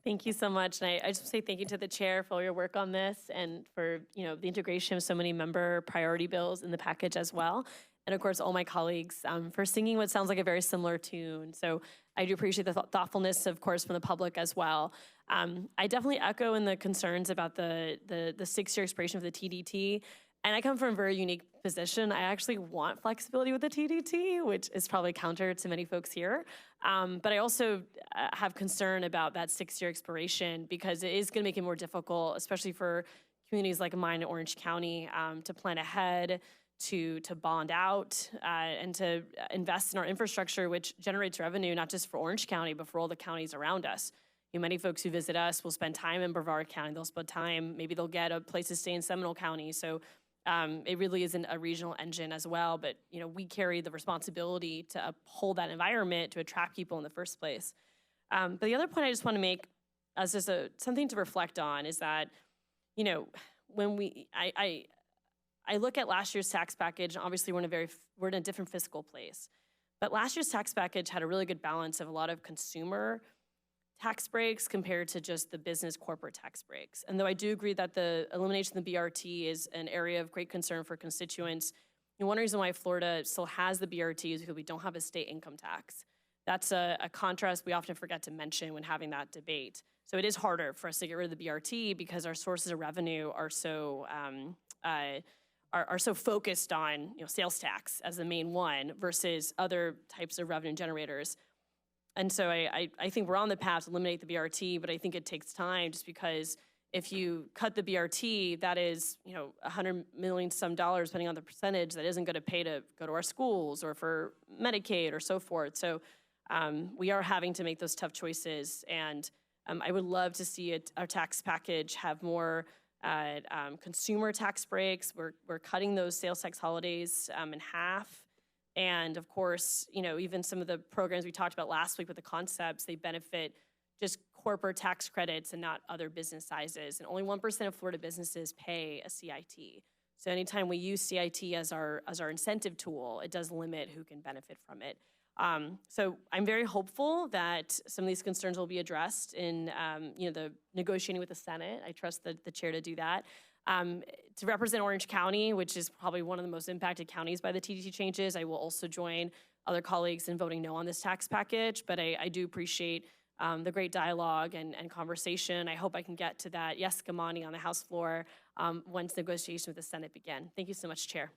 Thank you so much. And I just want to say thank you to the chair for all your work on this and for, the integration of so many member priority bills in the package as well. And of course, all my colleagues for singing what sounds like a very similar tune. So I do appreciate the thoughtfulness, of course, from the public as well. I definitely echo in the concerns about the 6-year expiration of the TDT. And I come from a very unique position. I actually want flexibility with the TDT, which is probably counter to many folks here. But I also have concern about that 6-year expiration because it is going to make it more difficult, especially for communities like mine in Orange County, to plan ahead, to bond out, and to invest in our infrastructure, which generates revenue not just for Orange County, but for all the counties around us. Many folks who visit us will spend time in Brevard County. They'll spend time, maybe they'll get a place to stay in Seminole County. So it really isn't a regional engine as well, but we carry the responsibility to uphold that environment to attract people in the first place. But the other point I just want to make as just something to reflect on is that, when I look at last year's tax package, and obviously we're in a different fiscal place, but last year's tax package had a really good balance of a lot of consumer tax breaks compared to just the business corporate tax breaks. And though I do agree that the elimination of the BRT is an area of great concern for constituents, one reason why Florida still has the BRT is because we don't have a state income tax. That's a contrast we often forget to mention when having that debate. So it is harder for us to get rid of the BRT because our sources of revenue are so focused on sales tax as the main one versus other types of revenue generators. And so I think we're on the path to eliminate the BRT, but I think it takes time just because if you cut the BRT, that is, $100 million some dollars, depending on the percentage, that isn't going to pay to go to our schools or for Medicaid or so forth. So we are having to make those tough choices. And I would love to see our tax package have more consumer tax breaks. We're cutting those sales tax holidays in half. And of course, even some of the programs we talked about last week with the concepts, they benefit just corporate tax credits and not other business sizes. And only 1% of Florida businesses pay a CIT. So anytime we use CIT as our incentive tool, it does limit who can benefit from it. So I'm very hopeful that some of these concerns will be addressed in the negotiating with the Senate. I trust the chair to do that. To represent Orange County, which is probably one of the most impacted counties by the TDT changes, I will also join other colleagues in voting no on this tax package, but I do appreciate the great dialogue and conversation. I hope I can get to that Eskamani on the House floor once negotiations with the Senate begin. Thank you so much, Chair.